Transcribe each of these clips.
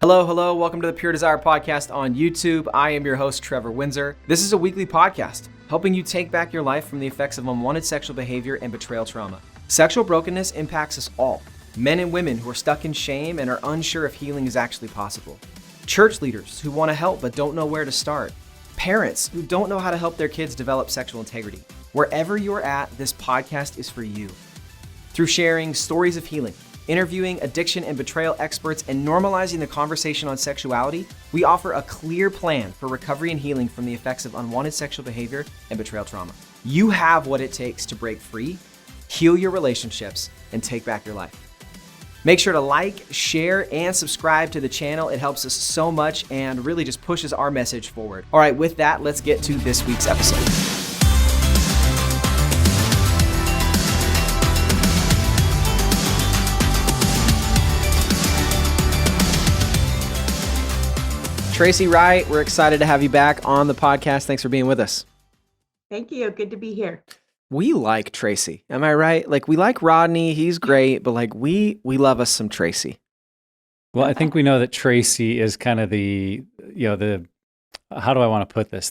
Hello, hello. Welcome to the Pure Desire podcast on YouTube. I am your host, Trevor Windsor. This is a weekly podcast helping you take back your life from the effects of unwanted sexual behavior and betrayal trauma. Sexual brokenness impacts us all. Men and women who are stuck in shame and are unsure if healing is actually possible. Church leaders who want to help but don't know where to start. Parents who don't know how to help their kids develop sexual integrity. Wherever you're at, this podcast is for you. Through sharing stories of healing, interviewing addiction and betrayal experts, and normalizing the conversation on sexuality, we offer a clear plan for recovery and healing from the effects of unwanted sexual behavior and betrayal trauma. You have what it takes to break free, heal your relationships, and take back your life. Make sure to like, share, and subscribe to the channel. It helps us so much and really just pushes our message forward. All right, with that, let's get to this week's episode. Traci Wright, we're excited to have you back on the podcast. Thanks for being with us. Thank you. Good to be here. We like Traci. Am I right? Like, we like Rodney. He's great, but like we love us some Traci. Well, I think we know that Traci is kind of how do I want to put this?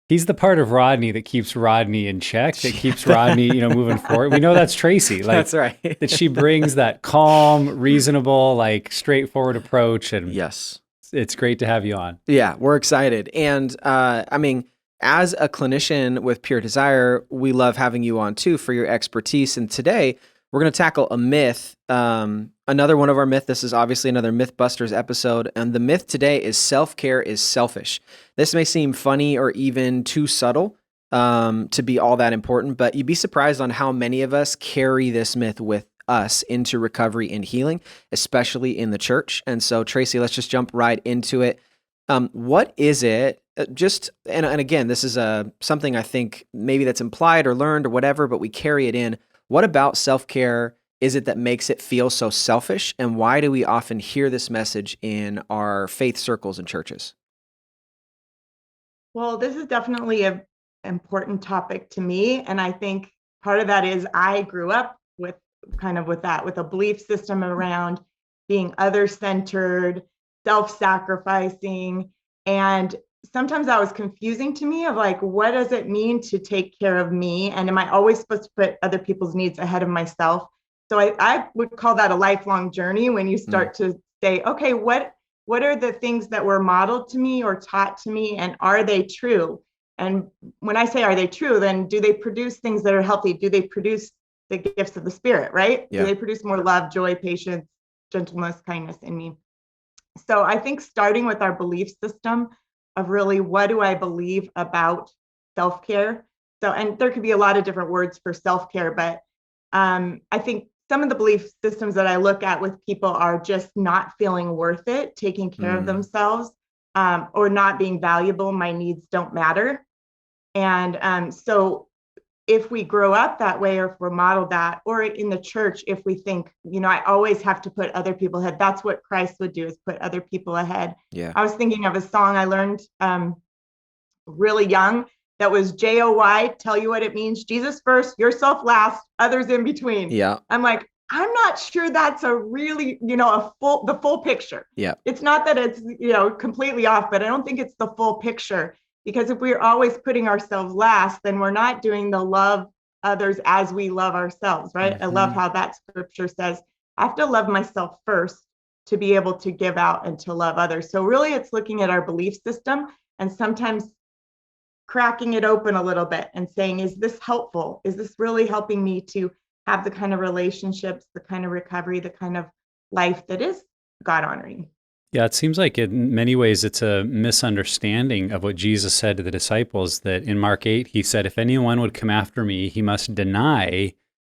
He's the part of Rodney that keeps Rodney in check, that keeps Rodney, moving forward. We know that's Traci. Like, That's right. that she brings that calm, reasonable, like straightforward approach. And Yes. It's great to have you on. Yeah, we're excited. And as a clinician with Pure Desire, we love having you on too for your expertise. And today we're going to tackle a myth, another one of our myths. This is obviously another Mythbusters episode. And the myth today is self-care is selfish. This may seem funny or even too subtle to be all that important, but you'd be surprised on how many of us carry this myth with us into recovery and healing, especially in the church. And so, Traci, let's just jump right into it. What is it? And again, this is something I think maybe that's implied or learned or whatever, but we carry it in. What about self-care is it that makes it feel so selfish? And why do we often hear this message in our faith circles and churches? Well, this is definitely an important topic to me. And I think part of that is I grew up with a belief system around being other-centered, self-sacrificing. And sometimes that was confusing to me of like, what does it mean to take care of me? And am I always supposed to put other people's needs ahead of myself? So I would call that a lifelong journey when you start to say, okay, what are the things that were modeled to me or taught to me, and are they true? And when I say, are they true, then do they produce things that are healthy? Do they produce the gifts of the Spirit, right? Yeah. Do they produce more love, joy, patience, gentleness, kindness in me? So I think starting with our belief system of really, what do I believe about self-care? So, and there could be a lot of different words for self-care, but I think some of the belief systems that I look at with people are just not feeling worth it, taking care of themselves, or not being valuable. My needs don't matter. And so if we grow up that way, or if we're modeled that, or in the church, if we think, I always have to put other people ahead, that's what Christ would do, is put other people ahead. Yeah. I was thinking of a song I learned really young that was JOY, tell you what it means. Jesus first, yourself last, others in between. Yeah. I'm like, I'm not sure that's a really, the full picture. Yeah. It's not that it's, completely off, but I don't think it's the full picture. Because if we're always putting ourselves last, then we're not doing the love others as we love ourselves, right? Mm-hmm. I love how that scripture says, I have to love myself first to be able to give out and to love others. So really it's looking at our belief system and sometimes cracking it open a little bit and saying, is this helpful? Is this really helping me to have the kind of relationships, the kind of recovery, the kind of life that is God honoring? Yeah, it seems like in many ways it's a misunderstanding of what Jesus said to the disciples, that in Mark 8, he said, if anyone would come after me, he must deny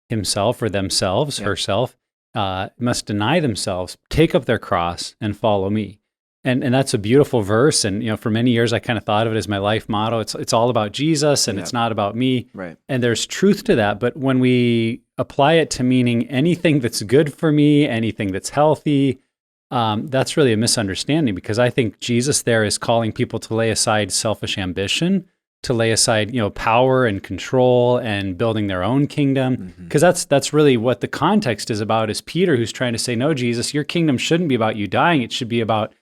himself or themselves, herself, must deny themselves, take up their cross and follow me. And that's a beautiful verse. And, for many years, I kind of thought of it as my life motto. It's all about Jesus and it's not about me. Right. And there's truth to that. But when we apply it to meaning anything that's good for me, anything that's healthy, that's really a misunderstanding, because I think Jesus there is calling people to lay aside selfish ambition to lay aside, power and control and building their own kingdom. Because that's really what the context is about, is Peter, who's trying to say, no, Jesus, your kingdom shouldn't be about you dying. It should be about,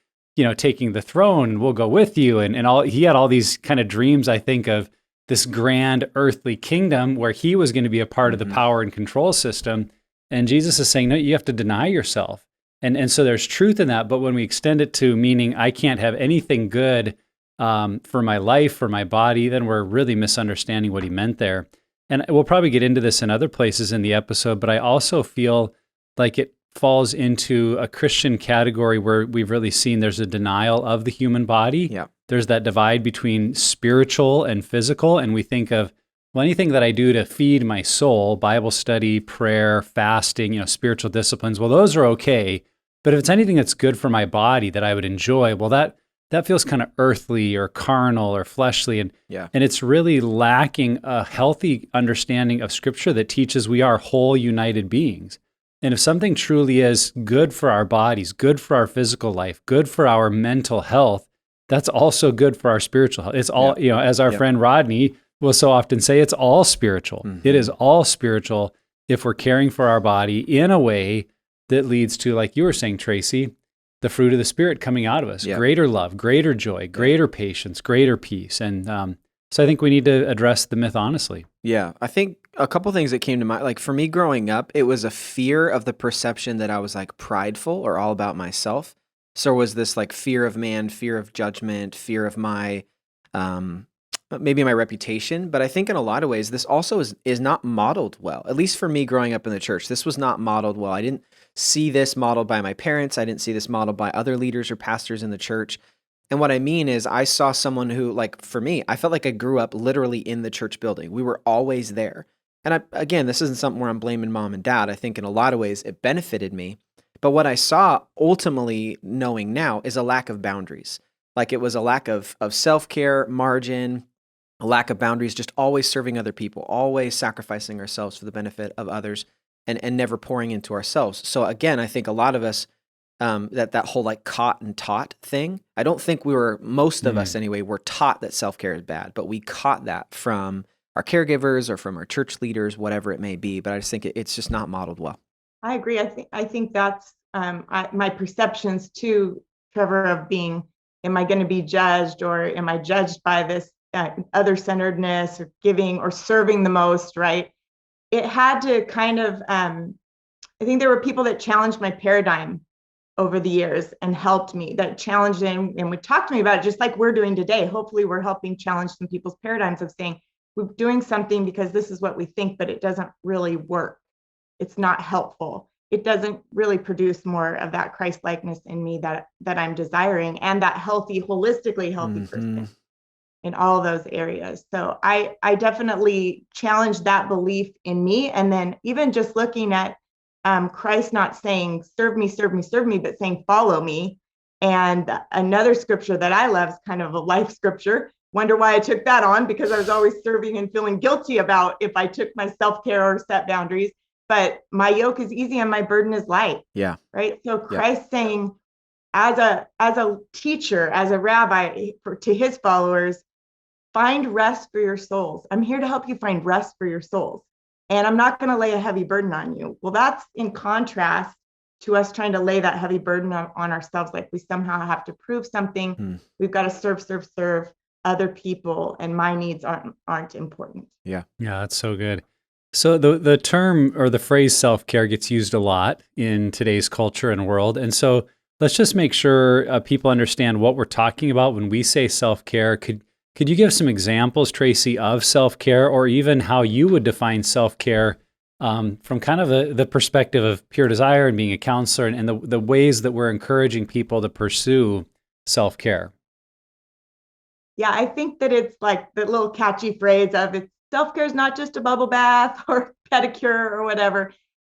taking the throne, and we'll go with you. And all, he had all these kind of dreams, I think, of this grand earthly kingdom where he was going to be a part of the power and control system. And Jesus is saying, no, you have to deny yourself. And so there's truth in that. But when we extend it to meaning I can't have anything good for my life, for my body, then we're really misunderstanding what he meant there. And we'll probably get into this in other places in the episode, but I also feel like it falls into a Christian category where we've really seen there's a denial of the human body. Yeah. There's that divide between spiritual and physical. And we think of, well, anything that I do to feed my soul, Bible study, prayer, fasting, spiritual disciplines, well, those are okay. But if it's anything that's good for my body that I would enjoy, well, that feels kind of earthly or carnal or fleshly. And it's really lacking a healthy understanding of Scripture that teaches we are whole, united beings. And if something truly is good for our bodies, good for our physical life, good for our mental health, that's also good for our spiritual health. It's all, as our friend Rodney will so often say, it's all spiritual. It is all spiritual if we're caring for our body in a way that leads to, like you were saying, Traci, the fruit of the Spirit coming out of us, greater love, greater joy, greater patience, greater peace. And so I think we need to address the myth honestly. Yeah, I think a couple things that came to mind, like for me growing up, it was a fear of the perception that I was like prideful or all about myself. So it was this like fear of man, fear of judgment, fear of my, maybe my reputation. But I think in a lot of ways, this also is not modeled well, at least for me growing up in the church. This was not modeled well. I didn't see this modeled by my parents. I didn't see this modeled by other leaders or pastors in the church. And what I mean is I saw someone who, like for me, I felt like I grew up literally in the church building. We were always there. And again, this isn't something where I'm blaming mom and dad. I think in a lot of ways it benefited me. But what I saw ultimately, knowing now, is a lack of boundaries. Like it was a lack of self-care, margin, a lack of boundaries, just always serving other people, always sacrificing ourselves for the benefit of others, and never pouring into ourselves. So again, I think a lot of us, that whole like caught and taught thing, I don't think most of us anyway, were taught that self-care is bad, but we caught that from our caregivers or from our church leaders, whatever it may be. But I just think it's just not modeled well. I agree. I think that's my perceptions too, Trevor, of being, am I going to be judged, or am I judged by this other-centeredness or giving or serving the most, right? It had to kind of, I think there were people that challenged my paradigm over the years and helped me, that challenged and would talk to me about it, just like we're doing today. Hopefully we're helping challenge some people's paradigms of saying, we're doing something because this is what we think, but it doesn't really work. It's not helpful. It doesn't really produce more of that Christ-likeness in me that I'm desiring, and that healthy, holistically healthy person in all those areas. So I definitely challenged that belief in me. And then even just looking at Christ not saying, serve me, serve me, serve me, but saying, follow me. And another scripture that I love is kind of a life scripture. Wonder why I took that on, because I was always serving and feeling guilty about if I took my self-care or set boundaries. But my yoke is easy and my burden is light. Yeah. Right. So Christ saying, as a teacher, as a rabbi, to his followers, find rest for your souls. I'm here to help you find rest for your souls. And I'm not going to lay a heavy burden on you. Well, that's in contrast to us trying to lay that heavy burden on ourselves. Like we somehow have to prove something. We've got to serve other people, and my needs aren't important. Yeah, that's so good. So the term or the phrase self-care gets used a lot in today's culture and world. And so let's just make sure people understand what we're talking about when we say self-care. Could you give some examples, Traci, of self-care, or even how you would define self-care from kind of the perspective of Pure Desire and being a counselor, and the ways that we're encouraging people to pursue self-care? Yeah, I think that it's like the little catchy phrase of it's self-care is not just a bubble bath or pedicure or whatever.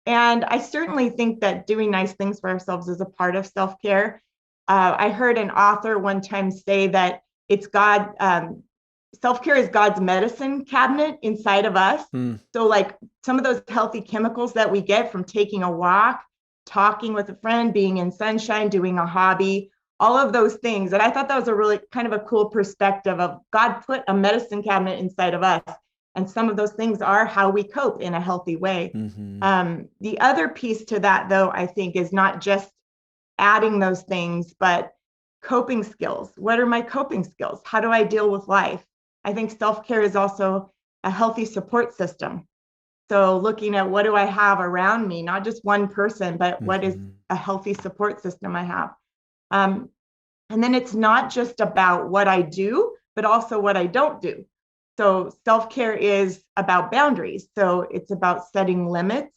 And I certainly think that doing nice things for ourselves is a part of self-care. I heard an author one time say that it's God, self-care is God's medicine cabinet inside of us. So like some of those healthy chemicals that we get from taking a walk, talking with a friend, being in sunshine, doing a hobby, all of those things. And I thought that was a really kind of a cool perspective of God put a medicine cabinet inside of us. And some of those things are how we cope in a healthy way. The other piece to that, though, I think is not just adding those things, but coping skills. What are my coping skills? How do I deal with life? I think self-care is also a healthy support system. So looking at what do I have around me, not just one person, but what is a healthy support system I have. And then it's not just about what I do, but also what I don't do. So self-care is about boundaries. So it's about setting limits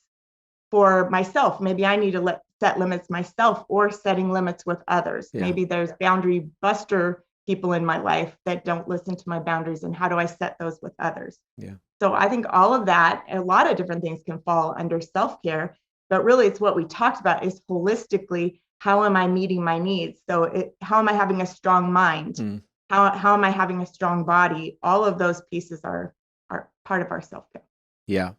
for myself. Maybe I need to set limits myself, or setting limits with others. Yeah. Maybe there's boundary buster people in my life that don't listen to my boundaries, and how do I set those with others? Yeah. So I think all of that, a lot of different things can fall under self-care, but really it's what we talked about is holistically, how am I meeting my needs? So how am I having a strong mind? How am I having a strong body? All of those pieces are part of our self-care. Yeah.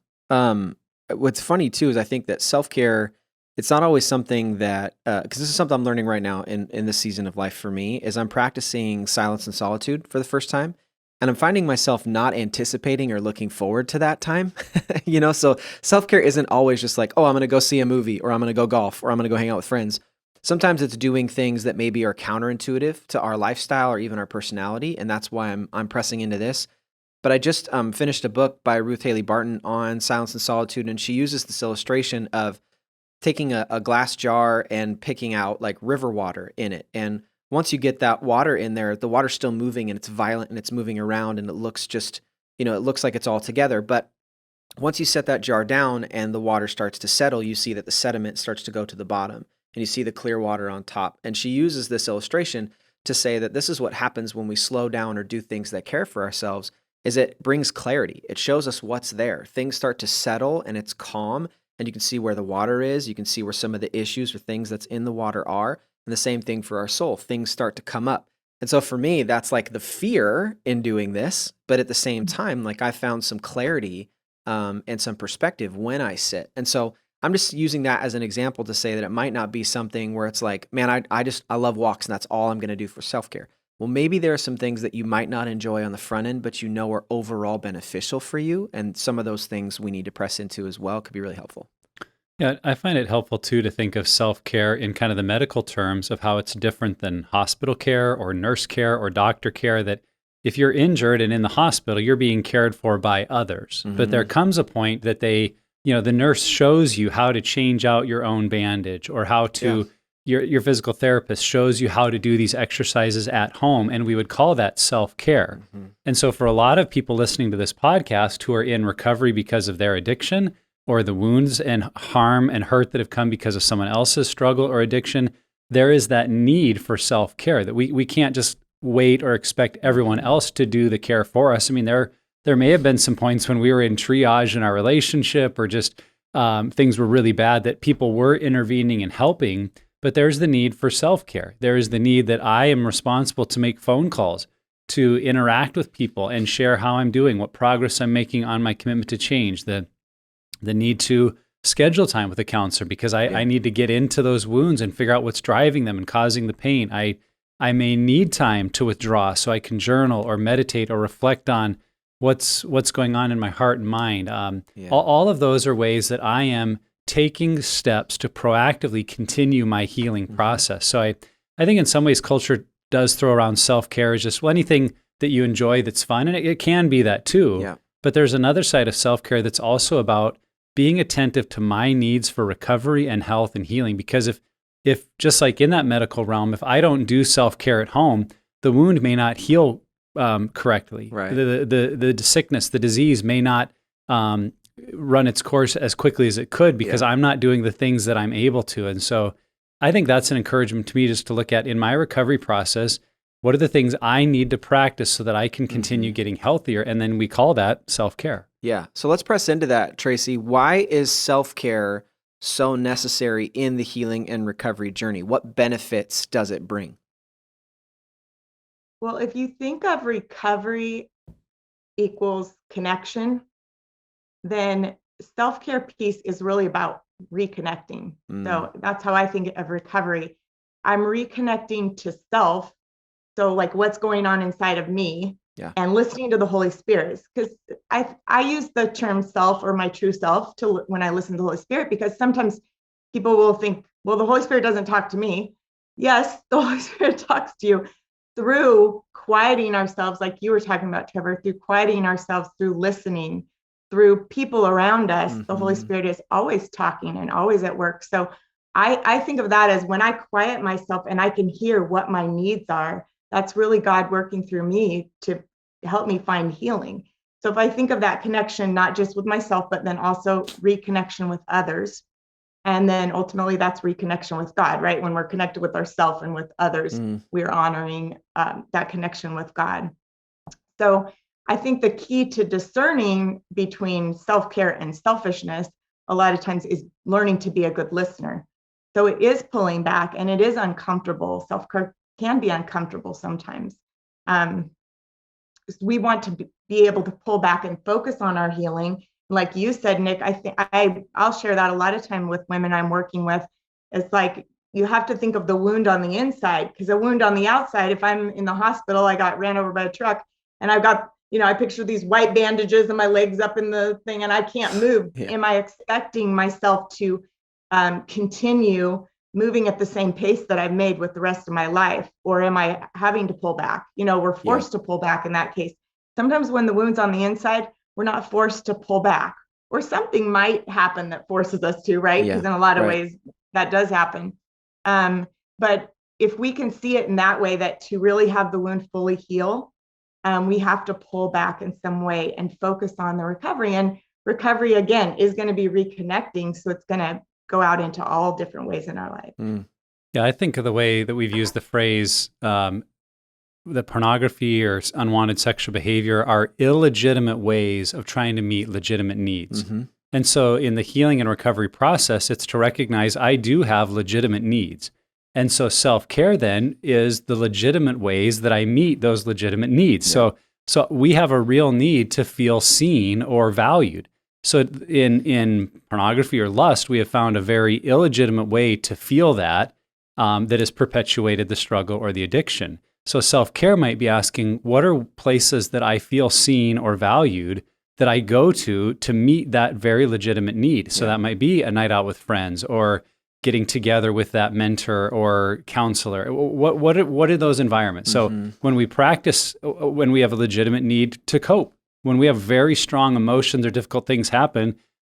What's funny too is I think that self-care, it's not always something that, because this is something I'm learning right now in this season of life for me, is I'm practicing silence and solitude for the first time. And I'm finding myself not anticipating or looking forward to that time. So self-care isn't always just like, oh, I'm going to go see a movie, or I'm going to go golf, or I'm going to go hang out with friends. Sometimes it's doing things that maybe are counterintuitive to our lifestyle or even our personality. And that's why I'm pressing into this. But I just finished a book by Ruth Haley Barton on silence and solitude. And she uses this illustration of taking a glass jar and picking out like river water in it. And once you get that water in there, the water's still moving and it's violent and it's moving around and it looks just, it looks like it's all together. But once you set that jar down and the water starts to settle, you see that the sediment starts to go to the bottom and you see the clear water on top. And she uses this illustration to say that this is what happens when we slow down or do things that care for ourselves, is it brings clarity. It shows us what's there. Things start to settle and it's calm, and you can see where the water is. You can see where some of the issues or things that's in the water are. And the same thing for our soul. Things start to come up. And so for me, that's like the fear in doing this. But at the same time, like I found some clarity and some perspective when I sit. And so I'm just using that as an example to say that it might not be something where it's like, man, I love walks and that's all I'm going to do for self-care. Well, maybe there are some things that you might not enjoy on the front end, but are overall beneficial for you. And some of those things we need to press into as well could be really helpful. Yeah, I find it helpful too to think of self-care in kind of the medical terms of how it's different than hospital care or nurse care or doctor care, that if you're injured and in the hospital, you're being cared for by others. But there comes a point that the nurse shows you how to change out your own bandage, or how to, your physical therapist shows you how to do these exercises at home. And we would call that self-care. And so for a lot of people listening to this podcast who are in recovery because of their addiction, or the wounds and harm and hurt that have come because of someone else's struggle or addiction, there is that need for self-care, that we can't just wait or expect everyone else to do the care for us. I mean, there may have been some points when we were in triage in our relationship, or just things were really bad, that people were intervening and helping, but there's the need for self-care. There is the need that I am responsible to make phone calls, to interact with people and share how I'm doing, what progress I'm making on my commitment to change, the need to schedule time with a counselor because I need to get into those wounds and figure out what's driving them and causing the pain. I may need time to withdraw so I can journal or meditate or reflect on what's going on in my heart and mind. All of those are ways that I am taking steps to proactively continue my healing process. So I think in some ways culture does throw around self-care as just anything that you enjoy that's fun, and it can be that too. Yeah. But there's another side of self-care that's also about being attentive to my needs for recovery and health and healing. Because if just like in that medical realm, if I don't do self-care at home, the wound may not heal correctly. Right. The sickness, the disease may not run its course as quickly as it could because I'm not doing the things that I'm able to. And so I think that's an encouragement to me, just to look at in my recovery process, what are the things I need to practice so that I can continue getting healthier? And then we call that self-care. Yeah. So let's press into that, Traci. Why is self-care so necessary in the healing and recovery journey? What benefits does it bring? Well, if you think of recovery equals connection, then self-care piece is really about reconnecting. So that's how I think of recovery. I'm reconnecting to self. So like what's going on inside of me, and listening to the Holy Spirit. Because I use the term self or my true self when I listen to the Holy Spirit, because sometimes people will think, well, the Holy Spirit doesn't talk to me. Yes, the Holy Spirit talks to you through quieting ourselves, like you were talking about, Trevor, through quieting ourselves, through listening, through people around us. The Holy Spirit is always talking and always at work. So I think of that as when I quiet myself and I can hear what my needs are, that's really God working through me to help me find healing. So if I think of that connection, not just with myself, but then also reconnection with others. And then ultimately that's reconnection with God, right? When we're connected with ourselves and with others, we're honoring that connection with God. So I think the key to discerning between self-care and selfishness a lot of times is learning to be a good listener. So it is pulling back and it is uncomfortable. Self-care can be uncomfortable sometimes. We want to be able to pull back and focus on our healing. Like you said, Nick, I think I'll share that a lot of time with women I'm working with. It's like you have to think of the wound on the inside, because a wound on the outside, if I'm in the hospital, I got ran over by a truck and I've got, I picture these white bandages and my legs up in the thing and I can't move. Am I expecting myself to continue moving at the same pace that I've made with the rest of my life? Or am I having to pull back? We're forced to pull back in that case. Sometimes when the wound's on the inside, we're not forced to pull back, or something might happen that forces us to, right? Because in a lot of ways that does happen. But if we can see it in that way, that to really have the wound fully heal, we have to pull back in some way and focus on the recovery. And recovery, again, is going to be reconnecting. So it's going to go out into all different ways in our life. Yeah, I think of the way that we've used the phrase that pornography or unwanted sexual behavior are illegitimate ways of trying to meet legitimate needs. And so in the healing and recovery process, it's to recognize I do have legitimate needs. And so self-care then is the legitimate ways that I meet those legitimate needs. So we have a real need to feel seen or valued. So in pornography or lust, we have found a very illegitimate way to feel that that has perpetuated the struggle or the addiction. So self-care might be asking, what are places that I feel seen or valued that I go to meet that very legitimate need? So that might be a night out with friends, or getting together with that mentor or counselor. What are those environments? So when we practice, when we have a legitimate need to cope, when we have very strong emotions or difficult things happen,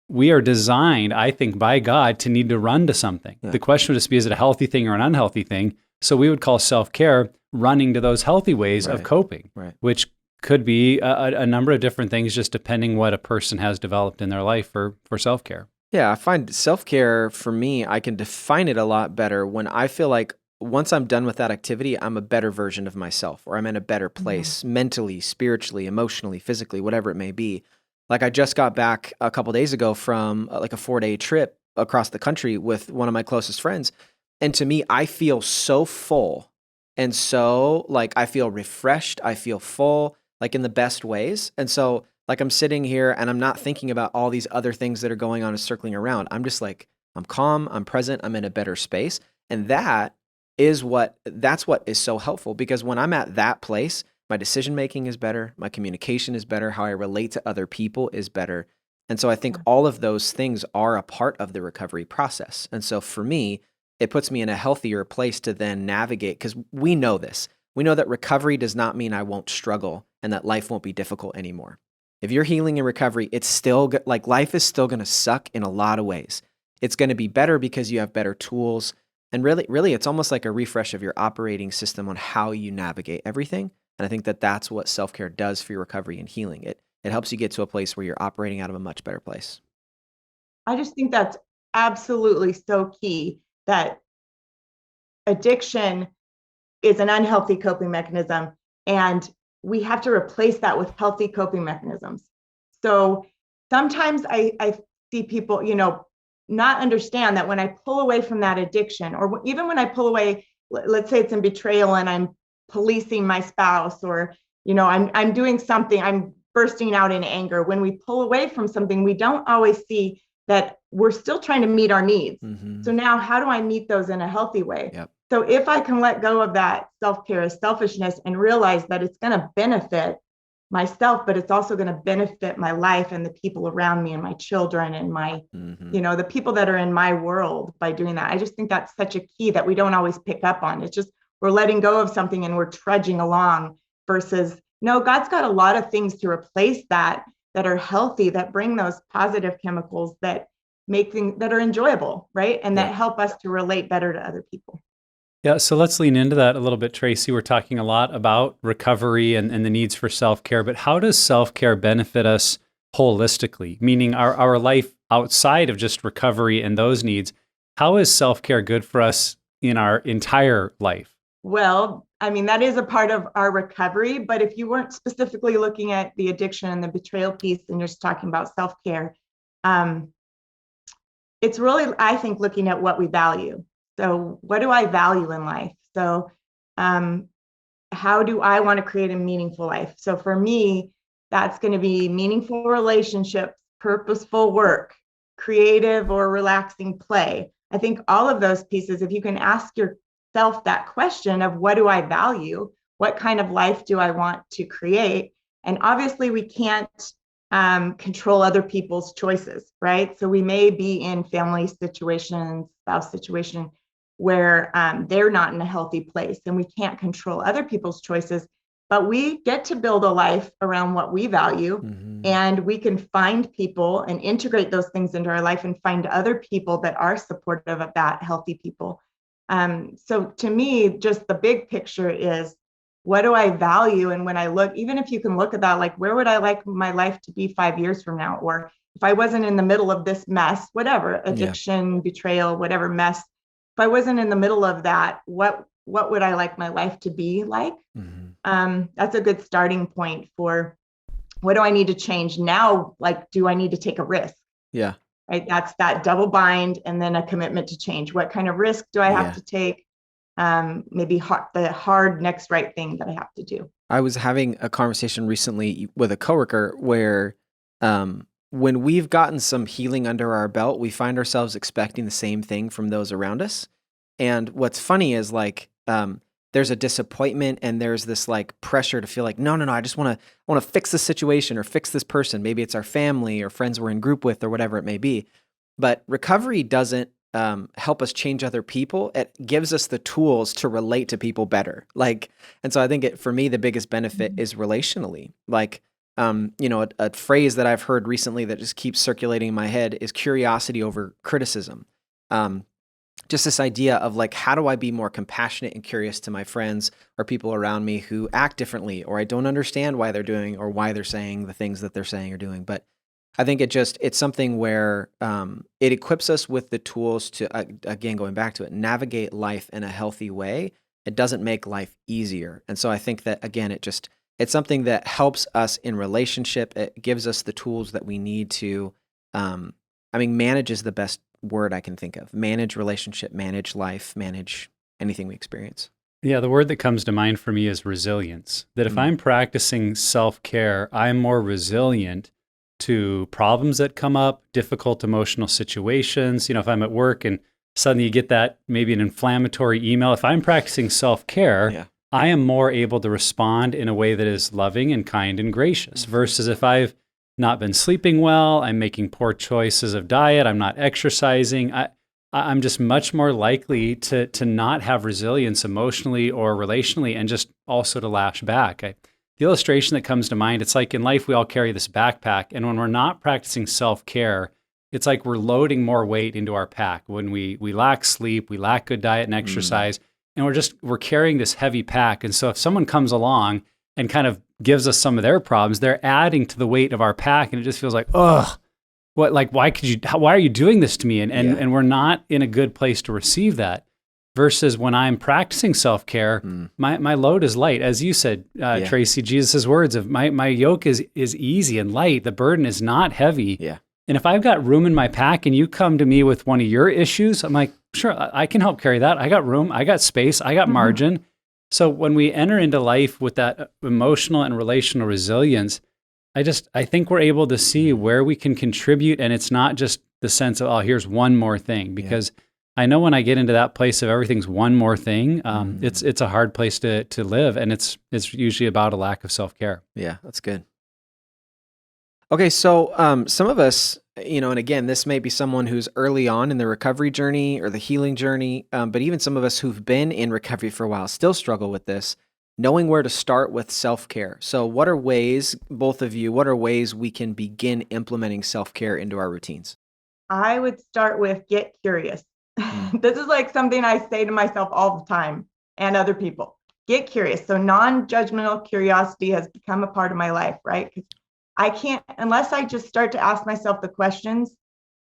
we are designed, I think, by God to need to run to something. The question would just be, is it a healthy thing or an unhealthy thing? So we would call self-care running to those healthy ways of coping, which could be a number of different things, just depending what a person has developed in their life for self-care. Yeah, I find self-care, for me, I can define it a lot better when I feel like once I'm done with that activity, I'm a better version of myself, or I'm in a better place mentally, spiritually, emotionally, physically, whatever it may be. Like I just got back a couple days ago from like a 4-day trip across the country with one of my closest friends. And to me, I feel so full. And so like I feel refreshed, I feel full, like in the best ways. And so like I'm sitting here and I'm not thinking about all these other things that are going on and circling around. I'm just like, I'm calm, I'm present, I'm in a better space. And that's what is so helpful, because when I'm at that place, my decision making is better, my communication is better, how I relate to other people is better. And so I think all of those things are a part of the recovery process. And so for me, it puts me in a healthier place to then navigate, because we know this. We know that recovery does not mean I won't struggle and that life won't be difficult anymore. If you're healing in recovery, it's still like life is still going to suck in a lot of ways. It's going to be better because you have better tools. And really, it's almost like a refresh of your operating system on how you navigate everything. And I think that that's what self-care does for your recovery and healing. It helps you get to a place where you're operating out of a much better place. I just think that's absolutely so key, that addiction is an unhealthy coping mechanism, and we have to replace that with healthy coping mechanisms. So sometimes I see people, not understand that when I pull away from that addiction, or even when I pull away, let's say it's in betrayal and I'm policing my spouse, or, I'm doing something, I'm bursting out in anger. When we pull away from something, we don't always see that we're still trying to meet our needs. So now how do I meet those in a healthy way? So if I can let go of that self-care as selfishness and realize that it's going to benefit myself, but it's also going to benefit my life and the people around me and my children and my, the people that are in my world by doing that. I just think that's such a key that we don't always pick up on. It's just, we're letting go of something and we're trudging along versus, no, God's got a lot of things to replace that are healthy, that bring those positive chemicals that make things that are enjoyable, right? And that help us to relate better to other people. Yeah, so let's lean into that a little bit, Traci. We're talking a lot about recovery and the needs for self-care, but how does self-care benefit us holistically? Meaning our life outside of just recovery and those needs, how is self-care good for us in our entire life? Well, I mean, that is a part of our recovery, but if you weren't specifically looking at the addiction and the betrayal piece and you're just talking about self-care, it's really, I think, looking at what we value. So what do I value in life? So how do I want to create a meaningful life? So for me, that's going to be meaningful relationships, purposeful work, creative or relaxing play. I think all of those pieces, if you can ask yourself that question of what do I value? What kind of life do I want to create? And obviously we can't control other people's choices, right? So we may be in family situations, spouse situation, where they're not in a healthy place and we can't control other people's choices, but we get to build a life around what we value. And we can find people and integrate those things into our life and find other people that are supportive of that, healthy people. So to me, just the big picture is, what do I value? And when I look, even if you can look at that, like, where would I like my life to be 5 years from now? Or if I wasn't in the middle of this mess, whatever, addiction, betrayal, whatever mess, if I wasn't in the middle of that, what would I like my life to be like? That's a good starting point for, what do I need to change now? Like, do I need to take a risk? Yeah. Right. That's that double bind and then a commitment to change. What kind of risk do I have to take? Maybe the hard next right thing that I have to do. I was having a conversation recently with a coworker where when we've gotten some healing under our belt, we find ourselves expecting the same thing from those around us. And what's funny is like there's a disappointment and there's this like pressure to feel like, no, I just want to fix this situation or fix this person. Maybe it's our family or friends we're in group with or whatever it may be. But recovery doesn't help us change other people. It gives us the tools to relate to people better. And so I think for me, the biggest benefit is relationally. A phrase that I've heard recently that just keeps circulating in my head is curiosity over criticism. Just this idea of like, how do I be more compassionate and curious to my friends or people around me who act differently, or I don't understand why they're doing or why they're saying the things that they're saying or doing. But I think it's something where it equips us with the tools to, again, going back to it, navigate life in a healthy way. It doesn't make life easier. And so I think that, again, it's something that helps us in relationship. It gives us the tools that we need to, manage is the best word I can think of. Manage relationship, manage life, manage anything we experience. Yeah, the word that comes to mind for me is resilience. That if I'm practicing self-care, I'm more resilient to problems that come up, difficult emotional situations. If I'm at work and suddenly you get that, maybe an inflammatory email, if I'm practicing self-care, I am more able to respond in a way that is loving and kind and gracious, versus if I've not been sleeping well, I'm making poor choices of diet, I'm not exercising, I'm just much more likely to not have resilience emotionally or relationally, and just also to lash back. The illustration that comes to mind, it's like in life we all carry this backpack, and when we're not practicing self-care, it's like we're loading more weight into our pack. When we lack sleep, we lack good diet and exercise, and we're carrying this heavy pack. And so if someone comes along and kind of gives us some of their problems, they're adding to the weight of our pack, and it just feels like, ugh, why are you doing this to me? And we're not in a good place to receive that. Versus when I'm practicing self-care, my load is light. As you said, Traci, Jesus' words of my yoke is easy and light. The burden is not heavy. Yeah. And if I've got room in my pack and you come to me with one of your issues, I'm like, sure, I can help carry that. I got room, I got space, I got margin. So when we enter into life with that emotional and relational resilience, I think we're able to see where we can contribute, and it's not just the sense of, oh, here's one more thing, because I know when I get into that place of everything's one more thing, it's a hard place to live, and it's usually about a lack of self-care. Yeah, that's good. Okay, so some of us, and again, this may be someone who's early on in the recovery journey or the healing journey, but even some of us who've been in recovery for a while still struggle with this, knowing where to start with self-care. So what are ways, both of you, what are ways we can begin implementing self-care into our routines? I would start with get curious. This is like something I say to myself all the time and other people. Get curious. So non-judgmental curiosity has become a part of my life, right? Because I can't, unless I just start to ask myself the questions,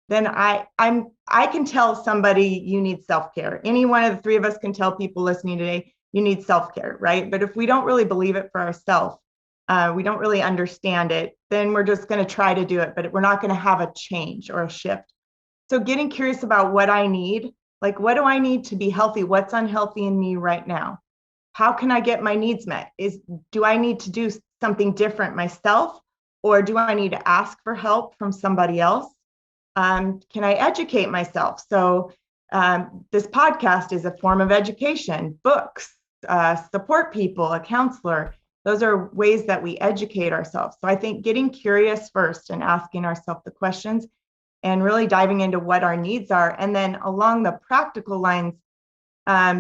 then I can tell somebody you need self-care. Any one of the three of us can tell people listening today, you need self-care, right? But if we don't really believe it for ourselves, we don't really understand it, then we're just going to try to do it, but we're not going to have a change or a shift. So getting curious about what I need, like what do I need to be healthy? What's unhealthy in me right now? How can I get my needs met? Do I need to do something different myself? Or do I need to ask for help from somebody else? Can I educate myself? So this podcast is a form of education, books, support people, a counselor. Those are ways that we educate ourselves. So I think getting curious first and asking ourselves the questions and really diving into what our needs are. And then along the practical lines,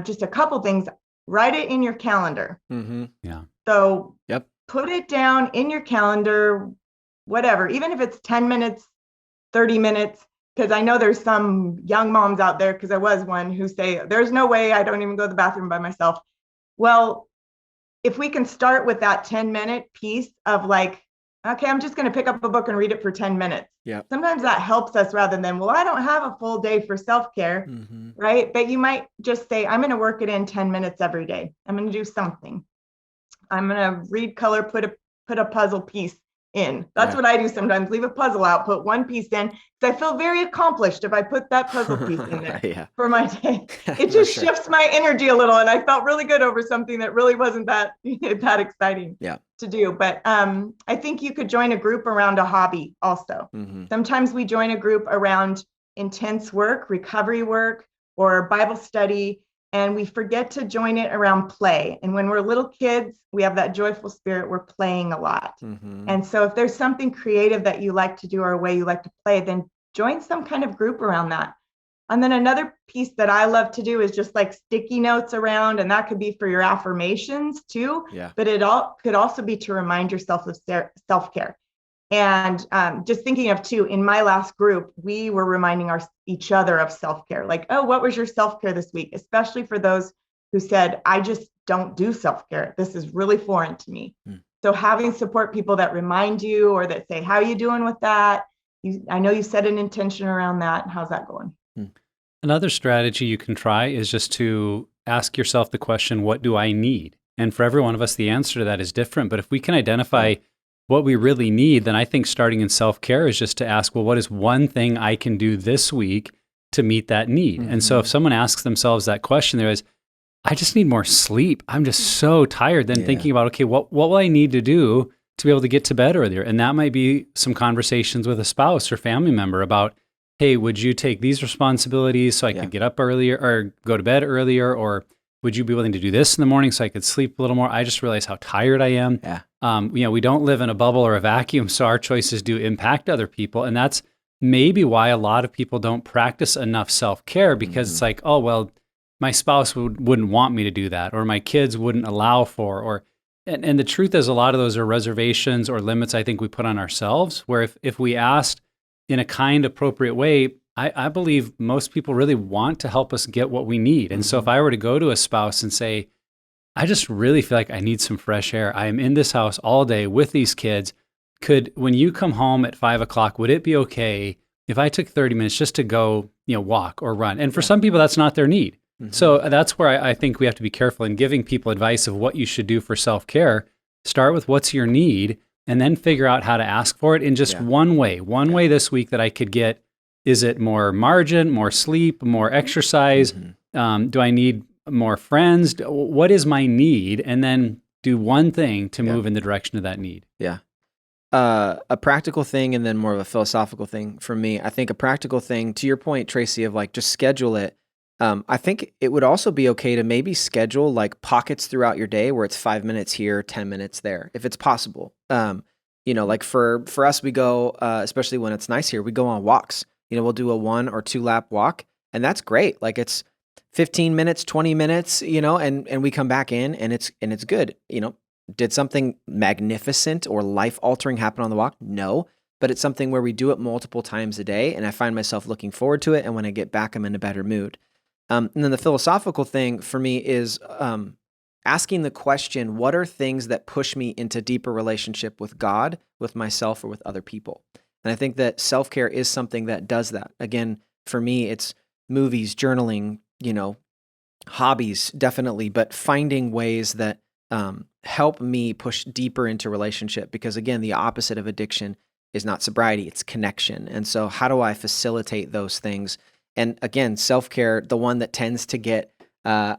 just a couple things, write it in your calendar. Mm-hmm. Yeah. So Yep. Put it down in your calendar, whatever, even if it's 10 minutes, 30 minutes, because I know there's some young moms out there, because I was one, who say, there's no way, I don't even go to the bathroom by myself. Well, if we can start with that 10-minute piece of like, okay, I'm just going to pick up a book and read it for 10 minutes. Yeah. Sometimes that helps us rather than, well, I don't have a full day for self-care, right? But you might just say, I'm going to work it in 10 minutes every day. I'm going to do something. I'm going to read color, put a puzzle piece in. That's what I do sometimes. Leave a puzzle out, put one piece in, because I feel very accomplished if I put that puzzle piece in there for my day. It just shifts my energy a little, and I felt really good over something that really wasn't that exciting to do. But I think you could join a group around a hobby also. Sometimes we join a group around intense work, recovery work, or Bible study, and we forget to join it around play. And when we're little kids, we have that joyful spirit. We're playing a lot. And so if there's something creative that you like to do or a way you like to play, then join some kind of group around that. And then another piece that I love to do is just like sticky notes around, and that could be for your affirmations too. But it could also be to remind yourself of self-care. And just thinking of too, in my last group, we were reminding each other of self-care. Like, oh, what was your self-care this week? Especially for those who said, I just don't do self-care. This is really foreign to me. So having support people that remind you or that say, how are you doing with that? I know you set an intention around that. How's that going? Another strategy you can try is just to ask yourself the question, what do I need? And for every one of us, the answer to that is different. But if we can identify what we really need, then I think starting in self-care is just to ask, well, what is one thing I can do this week to meet that need? And so if someone asks themselves that question, there is, I just need more sleep. I'm just so tired. Then thinking about, okay, what will I need to do to be able to get to bed earlier? And that might be some conversations with a spouse or family member about, hey, would you take these responsibilities so I could get up earlier or go to bed earlier? Or would you be willing to do this in the morning so I could sleep a little more? I just realized how tired I am. We don't live in a bubble or a vacuum, so our choices do impact other people. And that's maybe why a lot of people don't practice enough self-care, because it's like, oh, well, my spouse wouldn't want me to do that, or my kids wouldn't allow for, and the truth is a lot of those are reservations or limits I think we put on ourselves, where if we asked in a kind, appropriate way, I believe most people really want to help us get what we need. And so if I were to go to a spouse and say, I just really feel like I need some fresh air. I am in this house all day with these kids. When you come home at 5 o'clock, would it be okay if I took 30 minutes just to go, walk or run? And for some people, that's not their need. So that's where I think we have to be careful in giving people advice of what you should do for self-care. Start with what's your need, and then figure out how to ask for it in just one way. One way this week that I could get, is it more margin, more sleep, more exercise? Do I need more friends? What is my need? And then do one thing to move in the direction of that need. A practical thing and then more of a philosophical thing for me. I think a practical thing, to your point, Traci, of like just schedule it. I think it would also be okay to maybe schedule like pockets throughout your day where it's 5 minutes here, 10 minutes there, if it's possible. Like for us, we go, especially when it's nice here, we go on walks. We'll do a 1 or 2 lap walk, and that's great. Like it's 15 minutes, 20 minutes, and we come back in and it's good. Did something magnificent or life-altering happen on the walk? No, but it's something where we do it multiple times a day, and I find myself looking forward to it, and when I get back, I'm in a better mood. And then the philosophical thing for me is asking the question, what are things that push me into deeper relationship with God, with myself, or with other people? And I think that self-care is something that does that. Again, for me, it's movies, journaling, hobbies, definitely, but finding ways that help me push deeper into relationship, because again, the opposite of addiction is not sobriety, it's connection. And so how do I facilitate those things? And again, self-care, the one that tends to get, the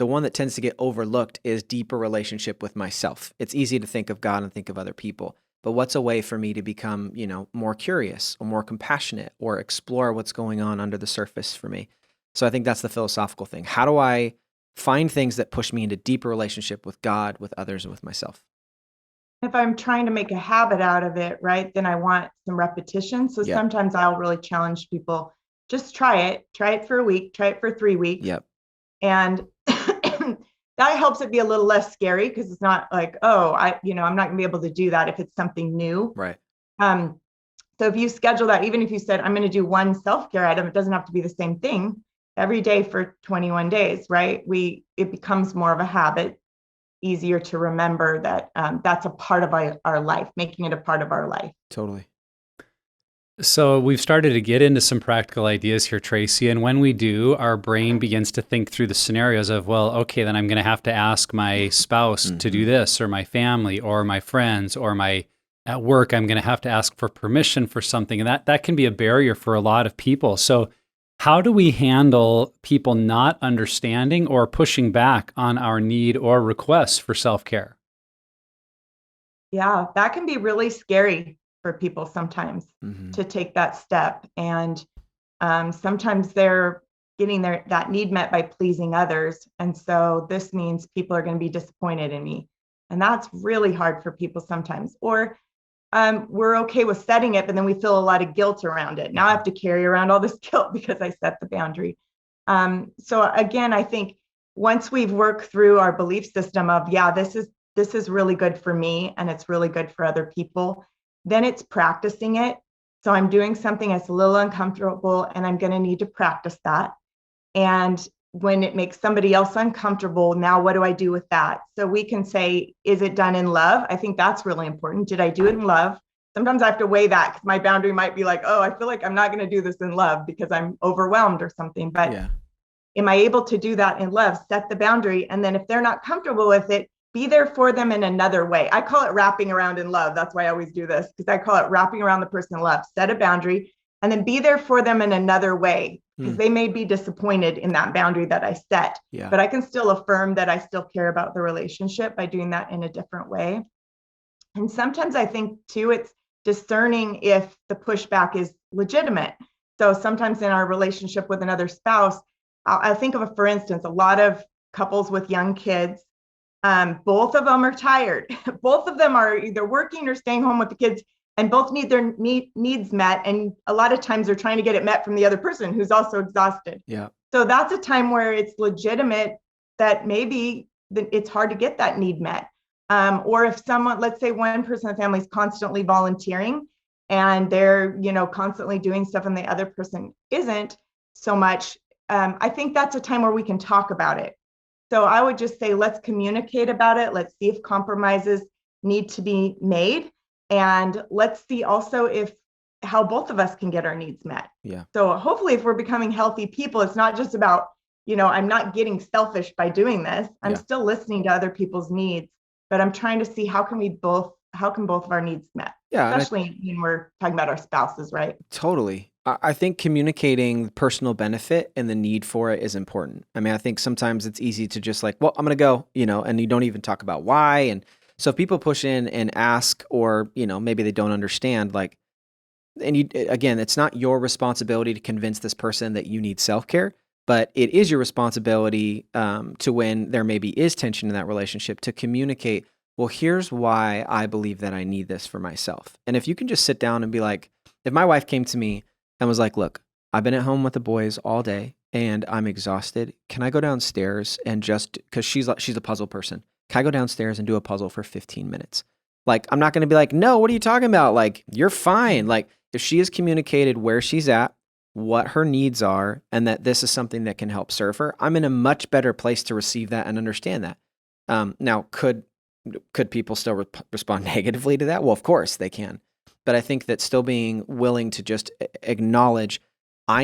one that tends to get overlooked is deeper relationship with myself. It's easy to think of God and think of other people, but what's a way for me to become, more curious or more compassionate or explore what's going on under the surface for me? So I think that's the philosophical thing. How do I find things that push me into deeper relationship with God, with others, and with myself? If I'm trying to make a habit out of it, right, then I want some repetition. So Yep. sometimes I'll really challenge people, just try it for a week, try it for 3 weeks. Yep. And that helps it be a little less scary, because it's not like, oh, I'm not gonna be able to do that if it's something new. Right. So if you schedule that, even if you said, I'm going to do one self-care item, it doesn't have to be the same thing every day for 21 days, right? It becomes more of a habit, easier to remember that that's a part of our life, making it a part of our life. Totally. So we've started to get into some practical ideas here, Traci. And when we do, our brain begins to think through the scenarios of, well, okay, then I'm going to have to ask my spouse to do this, or my family, or my friends, or at work, I'm going to have to ask for permission for something. And that can be a barrier for a lot of people. So how do we handle people not understanding or pushing back on our need or requests for self-care? Yeah, that can be really scary for people sometimes to take that step. And sometimes they're getting that need met by pleasing others. And so this means people are going to be disappointed in me. And that's really hard for people sometimes. Or we're okay with setting it, but then we feel a lot of guilt around it. Now I have to carry around all this guilt because I set the boundary. So again, I think once we've worked through our belief system of, yeah, this is really good for me and it's really good for other people, then it's practicing it. So I'm doing something that's a little uncomfortable and I'm going to need to practice that. And when it makes somebody else uncomfortable, now what do I do with that? So we can say, is it done in love? I think that's really important. Did I do it in love? Sometimes I have to weigh that, because my boundary might be like, oh, I feel like I'm not going to do this in love because I'm overwhelmed or something. But am I able to do that in love? Set the boundary. And then if they're not comfortable with it, be there for them in another way. I call it wrapping around in love. That's why I always do this, because I call it wrapping around the person in love. Set a boundary and then be there for them in another way, because they may be disappointed in that boundary that I set. But I can still affirm that I still care about the relationship by doing that in a different way. And sometimes I think too, it's discerning if the pushback is legitimate. So sometimes in our relationship with another spouse, I think of for instance, a lot of couples with young kids, both of them are tired. Both of them are either working or staying home with the kids, and both need their needs met. And a lot of times they're trying to get it met from the other person who's also exhausted. Yeah. So that's a time where it's legitimate that maybe it's hard to get that need met. Or if someone, let's say one person in the family is constantly volunteering and they're, constantly doing stuff and the other person isn't so much, I think that's a time where we can talk about it. So I would just say, let's communicate about it. Let's see if compromises need to be made. And let's see also how both of us can get our needs met. Yeah. So hopefully if we're becoming healthy people, it's not just about, I'm not getting selfish by doing this. I'm still listening to other people's needs, but I'm trying to see how can both of our needs met? Yeah. Especially when we're talking about our spouses, right? Totally. I think communicating personal benefit and the need for it is important. I mean, I think sometimes it's easy to just like, well, I'm going to go, and you don't even talk about why. And so if people push in and ask, or, maybe they don't understand, like, and again, it's not your responsibility to convince this person that you need self-care, but it is your responsibility to, when there maybe is tension in that relationship, to communicate, well, here's why I believe that I need this for myself. And if you can just sit down and be like, if my wife came to me and was like, look, I've been at home with the boys all day and I'm exhausted. Can I go downstairs and because she's a puzzle person. Can I go downstairs and do a puzzle for 15 minutes? Like, I'm not going to be like, no, what are you talking about? Like, you're fine. Like, if she has communicated where she's at, what her needs are, and that this is something that can help serve her, I'm in a much better place to receive that and understand that. Now, could people still respond negatively to that? Well, of course they can. But I think that still being willing to just acknowledge, I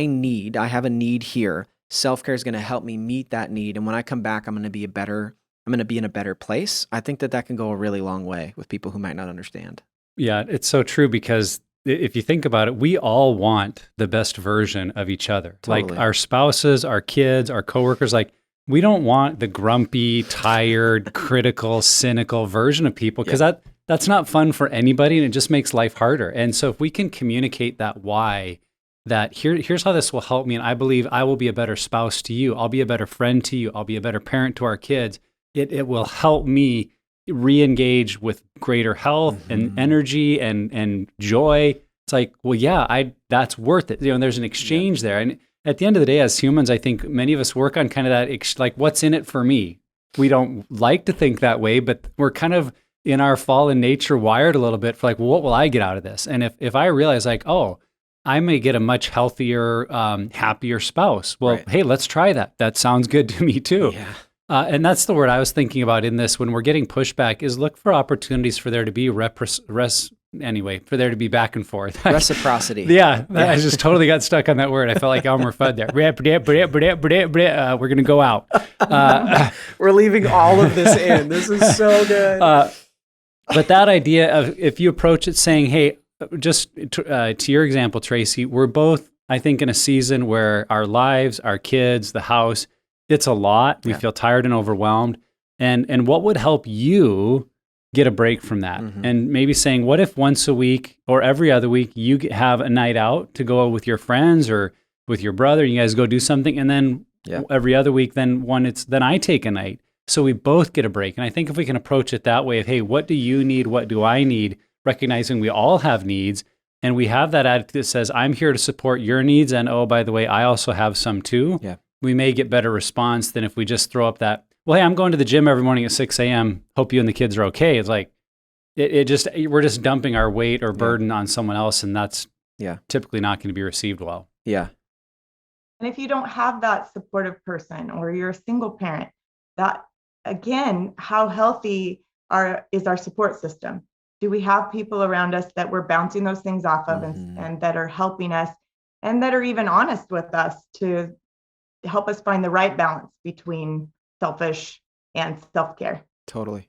have a need here. Self-care is going to help me meet that need. And when I come back, I'm going to be in a better place. I think that can go a really long way with people who might not understand. Yeah, it's so true, because if you think about it, we all want the best version of each other. Totally. Like our spouses, our kids, our coworkers, like we don't want the grumpy, tired, critical, cynical version of people, because that's not fun for anybody, and it just makes life harder. And so if we can communicate that why, that here's how this will help me, and I believe I will be a better spouse to you, I'll be a better friend to you, I'll be a better parent to our kids, it will help me re-engage with greater health and energy and joy. It's like, well, yeah, that's worth it. There's an exchange there. And at the end of the day, as humans, I think many of us work on kind of that, like, what's in it for me? We don't like to think that way, but we're kind of in our fallen nature wired a little bit for like, well, what will I get out of this? And if I realize like, oh, I may get a much healthier, happier spouse. Well, Hey, let's try that. That sounds good to me too. Yeah. And that's the word I was thinking about in this when we're getting pushback, is look for opportunities for there to be for there to be back and forth. Reciprocity. Yeah, I just totally got stuck on that word. I felt like Elmer Fudd there. We're going to go out. We're leaving all of this in. This is so good. But that idea of, if you approach it saying, hey, just to your example, Traci, we're both, I think, in a season where our lives, our kids, the house, it's a lot. We feel tired and overwhelmed. And what would help you get a break from that? And maybe saying, what if once a week or every other week you have a night out to go with your friends or with your brother, you guys go do something, and then every other week, then I take a night. So we both get a break. And I think if we can approach it that way of, hey, what do you need? What do I need? Recognizing we all have needs, and we have that attitude that says, I'm here to support your needs, and oh, by the way, I also have some too. Yeah. We may get better response than if we just throw up that, well, hey, I'm going to the gym every morning at 6 a.m. Hope you and the kids are okay. It's like, we're just dumping our weight or burden on someone else, and that's typically not going to be received well. Yeah. And if you don't have that supportive person, or you're a single parent, that, again, how healthy is our support system? Do we have people around us that we're bouncing those things off of and that are helping us, and that are even honest with us to help us find the right balance between selfish and self-care? Totally.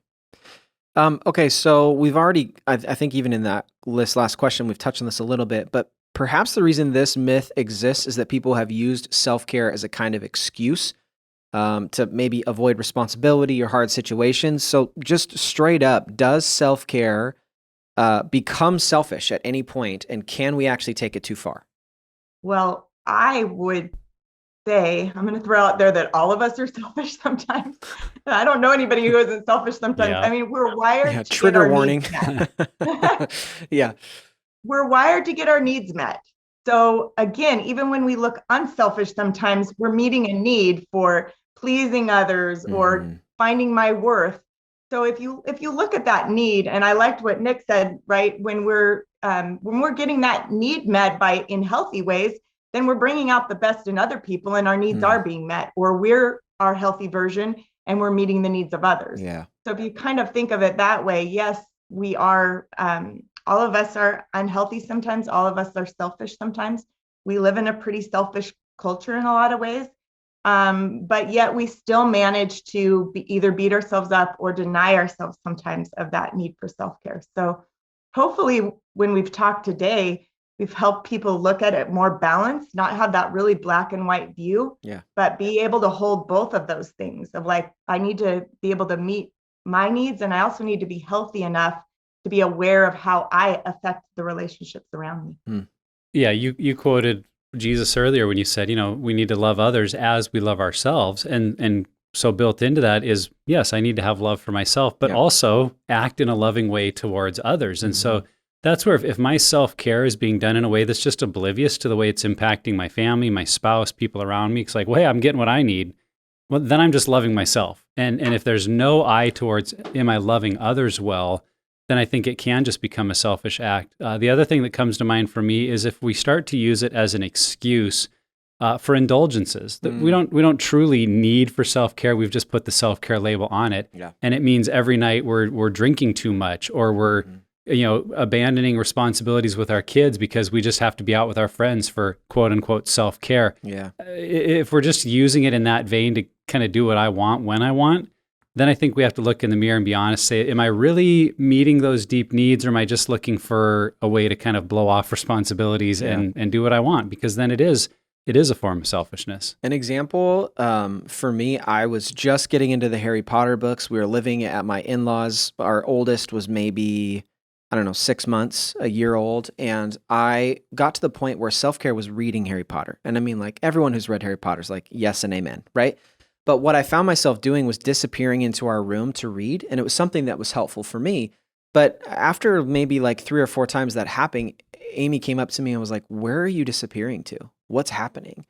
Okay, so we've already, I think even in that last question, we've touched on this a little bit, but perhaps the reason this myth exists is that people have used self-care as a kind of excuse to maybe avoid responsibility or hard situations. So just straight up, does self-care become selfish at any point, and can we actually take it too far? Well, I would say, I'm going to throw out there that all of us are selfish sometimes. I don't know anybody who isn't selfish sometimes. Yeah. I mean, we're wired to trigger get our warning. needs met. Yeah. We're wired to get our needs met. So again, even when we look unselfish, sometimes we're meeting a need for pleasing others or finding my worth. So if you look at that need, and I liked what Nick said, right? When we're getting that need met in healthy ways, then we're bringing out the best in other people, and our needs are being met, or we're our healthy version and we're meeting the needs of others. Yeah. So if you kind of think of it that way, yes, we are, all of us are unhealthy sometimes. All of us are selfish sometimes. We live in a pretty selfish culture in a lot of ways. But yet we still manage to either beat ourselves up or deny ourselves sometimes of that need for self-care. So hopefully when we've talked today, we've helped people look at it more balanced, not have that really black and white view, but be able to hold both of those things of like, I need to be able to meet my needs, and I also need to be healthy enough to be aware of how I affect the relationships around me. Yeah, you quoted Jesus earlier when you said, we need to love others as we love ourselves. And so built into that is, yes, I need to have love for myself, but also act in a loving way towards others. And so that's where if my self-care is being done in a way that's just oblivious to the way it's impacting my family, my spouse, people around me, it's like, well, hey, I'm getting what I need. Well, then I'm just loving myself. And if there's no eye towards, am I loving others well, then I think it can just become a selfish act. The other thing that comes to mind for me is if we start to use it as an excuse for indulgences that we don't truly need for self-care. We've just put the self-care label on it, and it means every night we're drinking too much, or we're abandoning responsibilities with our kids because we just have to be out with our friends for quote unquote self-care. Yeah. If we're just using it in that vein to kind of do what I want when I want, then I think we have to look in the mirror and be honest, say, am I really meeting those deep needs, or am I just looking for a way to kind of blow off responsibilities and do what I want? Because then it is a form of selfishness. An example, for me, I was just getting into the Harry Potter books. We were living at my in-laws. Our oldest was maybe, 6 months, a year old. And I got to the point where self-care was reading Harry Potter. And I mean, like, everyone who's read Harry Potter is like, yes and amen, right? But what I found myself doing was disappearing into our room to read, and it was something that was helpful for me. But after maybe like 3 or 4 times that happening, Amy came up to me and was like, where are you disappearing to? What's happening?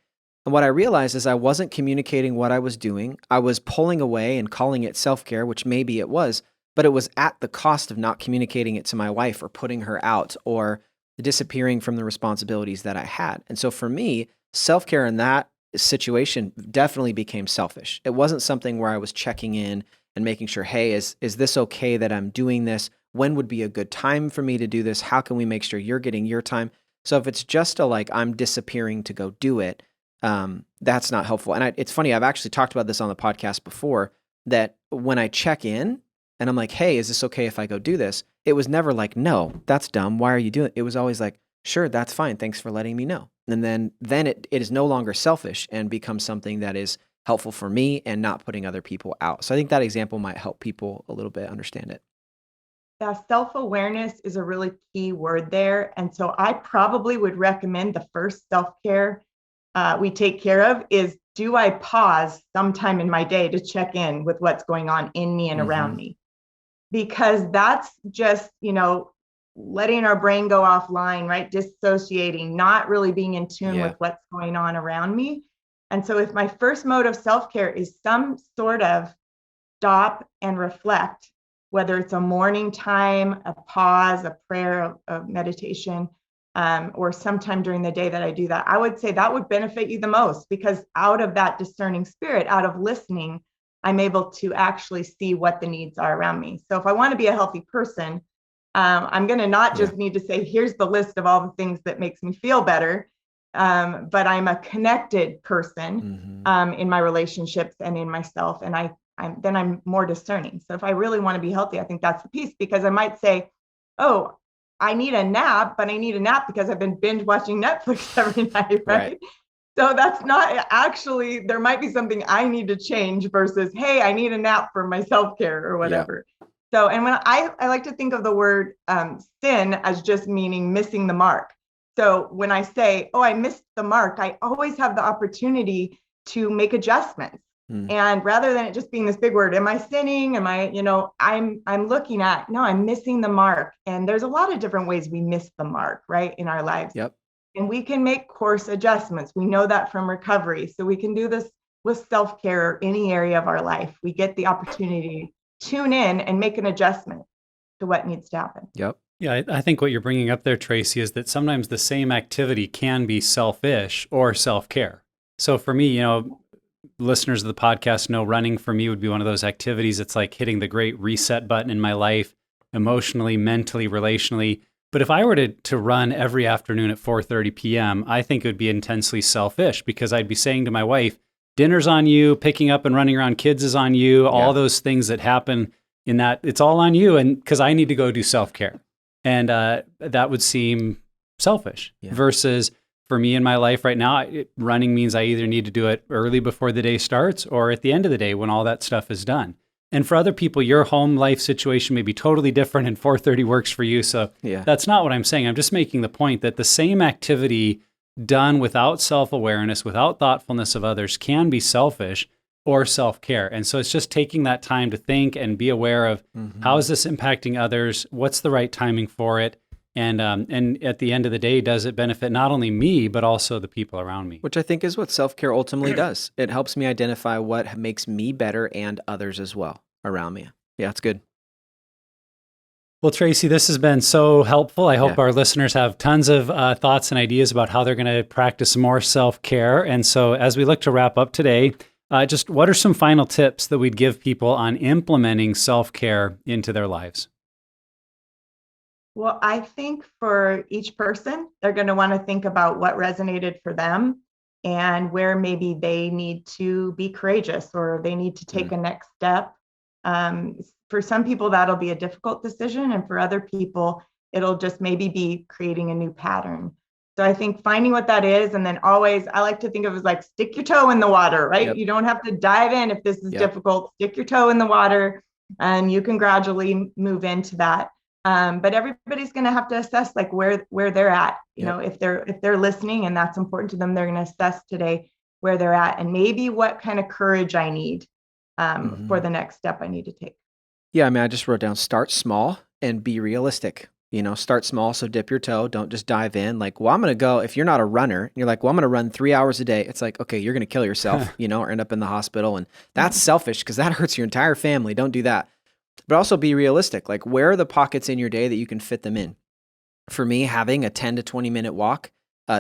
And what I realized is I wasn't communicating what I was doing. I was pulling away and calling it self-care, which maybe it was, but it was at the cost of not communicating it to my wife or putting her out or disappearing from the responsibilities that I had. And so for me, self-care in that situation definitely became selfish. It wasn't something where I was checking in and making sure, hey, is this okay that I'm doing this? When would be a good time for me to do this? How can we make sure you're getting your time? So if it's just I'm disappearing to go do it, that's not helpful. And it's funny, I've actually talked about this on the podcast before, that when I check in and I'm like, hey, is this okay if I go do this? It was never like, no, that's dumb. Why are you doing it? It was always like, sure, that's fine. Thanks for letting me know. And then it is no longer selfish and becomes something that is helpful for me and not putting other people out. So I think that example might help people a little bit understand it. Yeah, self-awareness is a really key word there. And so I probably would recommend the first self-care we take care of is, do I pause sometime in my day to check in with what's going on in me and around me? Because that's just, letting our brain go offline, right? Dissociating, not really being in tune with what's going on around me. And so if my first mode of self-care is some sort of stop and reflect, whether it's a morning time, a pause, a prayer, a meditation, or sometime during the day that I do that, I would say that would benefit you the most, because out of that discerning spirit, out of listening, I'm able to actually see what the needs are around me. So if I want to be a healthy person, I'm going to not just need to say, here's the list of all the things that makes me feel better, but I'm a connected person in my relationships and in myself. And I'm more discerning. So if I really want to be healthy, I think that's the piece, because I might say, oh, I need a nap, but I need a nap because I've been binge watching Netflix every night, right? So that's not actually, there might be something I need to change versus, hey, I need a nap for my self-care or whatever. So, and when I like to think of the word sin as just meaning missing the mark. So when I say, oh, I missed the mark, I always have the opportunity to make adjustments. And rather than it just being this big word, am I sinning? Am I, I'm looking at, no, I'm missing the mark. And there's a lot of different ways we miss the mark, right, in our lives. And we can make course adjustments. We know that from recovery. So we can do this with self-care or any area of our life. We get the opportunity to tune in and make an adjustment to what needs to happen. Yeah, I think what you're bringing up there, Traci, is that sometimes the same activity can be selfish or self-care. So for me, listeners of the podcast know running for me would be one of those activities. It's like hitting the great reset button in my life, emotionally, mentally, relationally. But if I were to run every afternoon at 4:30 p.m., I think it would be intensely selfish, because I'd be saying to my wife, dinner's on you, picking up and running around kids is on you, all those things that happen in that, it's all on you, and because I need to go do self-care. And that would seem selfish versus for me in my life right now, running means I either need to do it early before the day starts or at the end of the day when all that stuff is done. And for other people, your home life situation may be totally different and 4:30 works for you. So that's not what I'm saying. I'm just making the point that the same activity done without self-awareness, without thoughtfulness of others can be selfish or self-care. And so it's just taking that time to think and be aware of how is this impacting others? What's the right timing for it? And at the end of the day, does it benefit not only me, but also the people around me? Which I think is what self-care ultimately does. It helps me identify what makes me better and others as well around me. Yeah, it's good. Well, Traci, this has been so helpful. I hope our listeners have tons of thoughts and ideas about how they're going to practice more self-care. And so as we look to wrap up today, just what are some final tips that we'd give people on implementing self-care into their lives? Well, I think for each person, they're going to want to think about what resonated for them and where maybe they need to be courageous or they need to take a next step. For some people, that'll be a difficult decision. And for other people, it'll just maybe be creating a new pattern. So I think finding what that is, and then always, I like to think of it as like stick your toe in the water, right? Yep. You don't have to dive in if this is difficult. Stick your toe in the water and you can gradually move into that. But everybody's going to have to assess like where they're at. You know, if they're listening and that's important to them, they're going to assess today where they're at and maybe what kind of courage I need for the next step I need to take. Yeah, I mean, I just wrote down start small and be realistic. You know, start small, so dip your toe. Don't just dive in. Like, well, I'm going to go, if you're not a runner, and you're like, well, I'm going to run 3 hours a day. It's like, okay, you're going to kill yourself, you know, or end up in the hospital. And that's selfish because that hurts your entire family. Don't do that. But also be realistic. Like, where are the pockets in your day that you can fit them in? For me, having a 10 to 20 minute walk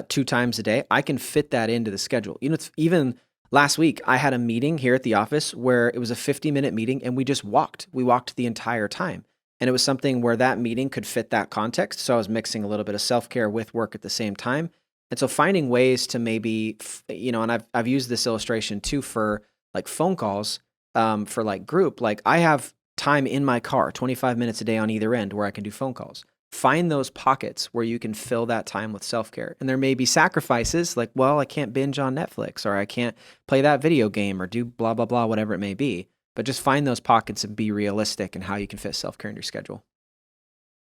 2 times a day, I can fit that into the schedule. You know, it's even last week, I had a meeting here at the office where it was a 50-minute meeting and we just walked. We walked the entire time. And it was something where that meeting could fit that context. So I was mixing a little bit of self-care with work at the same time. And so finding ways to maybe, you know, and I've used this illustration too for like phone calls for like group. Like I have time in my car, 25 minutes a day on either end where I can do phone calls. Find those pockets where you can fill that time with self-care. And there may be sacrifices like, well, I can't binge on Netflix or I can't play that video game or do blah, blah, blah, whatever it may be. But just find those pockets and be realistic in how you can fit self-care in your schedule.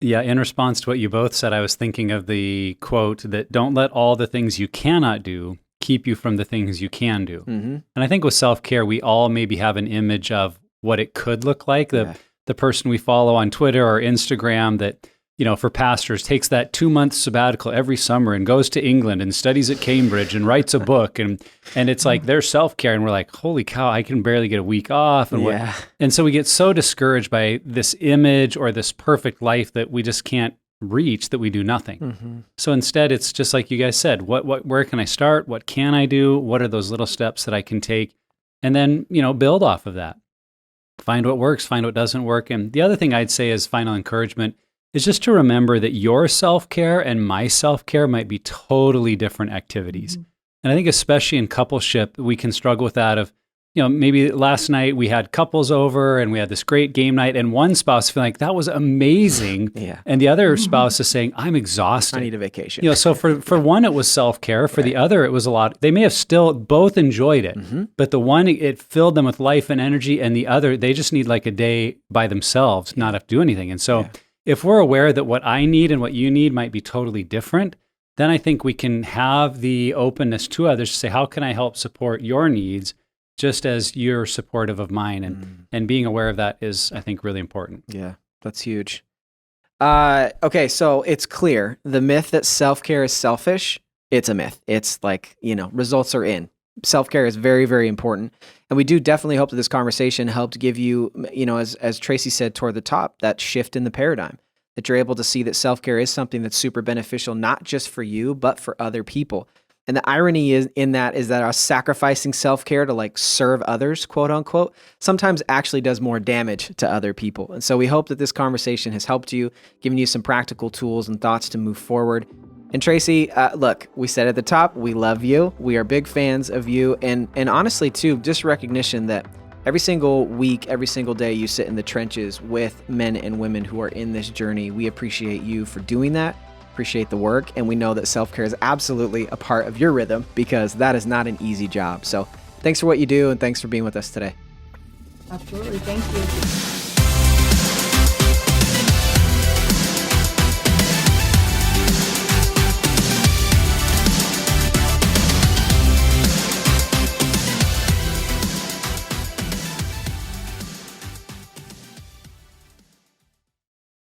Yeah, in response to what you both said, I was thinking of the quote that don't let all the things you cannot do keep you from the things you can do. And I think with self-care, we all maybe have an image of what it could look like. The person we follow on Twitter or Instagram that, you know, for pastors takes that 2-month sabbatical every summer and goes to England and studies at Cambridge and writes a book. And it's like their self-care. And we're like, holy cow, I can barely get a week off. And so we get so discouraged by this image or this perfect life that we just can't reach, that we do nothing. So instead, it's just like you guys said, where can I start? What can I do? What are those little steps that I can take? And then, you know, build off of that. Find what works, find what doesn't work. And the other thing I'd say as final encouragement is just to remember that your self-care and my self-care might be totally different activities. And I think especially in coupleship, we can struggle with that of, you know, maybe last night we had couples over and we had this great game night and one spouse feeling like that was amazing. And the other spouse is saying, I'm exhausted. I need a vacation. You know, so for one, it was self-care. For the other, it was a lot. They may have still both enjoyed it, but the one, it filled them with life and energy, and the other, they just need like a day by themselves, not have to do anything. And so if we're aware that what I need and what you need might be totally different, then I think we can have the openness to others to say, how can I help support your needs just as you're supportive of mine? And being aware of that is, I think, really important. Yeah, that's huge. Okay, so it's clear. The myth that self-care is selfish, it's a myth. It's like, you know, results are in. Self-care is very, very important. And we do definitely hope that this conversation helped give you, you know, as Traci said toward the top, that shift in the paradigm, that you're able to see that self-care is something that's super beneficial, not just for you, but for other people. And the irony in that is that our sacrificing self-care to like serve others, quote unquote, sometimes actually does more damage to other people. And so we hope that this conversation has helped you, given you some practical tools and thoughts to move forward. And Traci, look, we said at the top, we love you. We are big fans of you. And honestly, too, just recognition that every single week, every single day you sit in the trenches with men and women who are in this journey. We appreciate you for doing that, appreciate the work. And we know that self-care is absolutely a part of your rhythm because that is not an easy job. So thanks for what you do and thanks for being with us today. Absolutely. Thank you.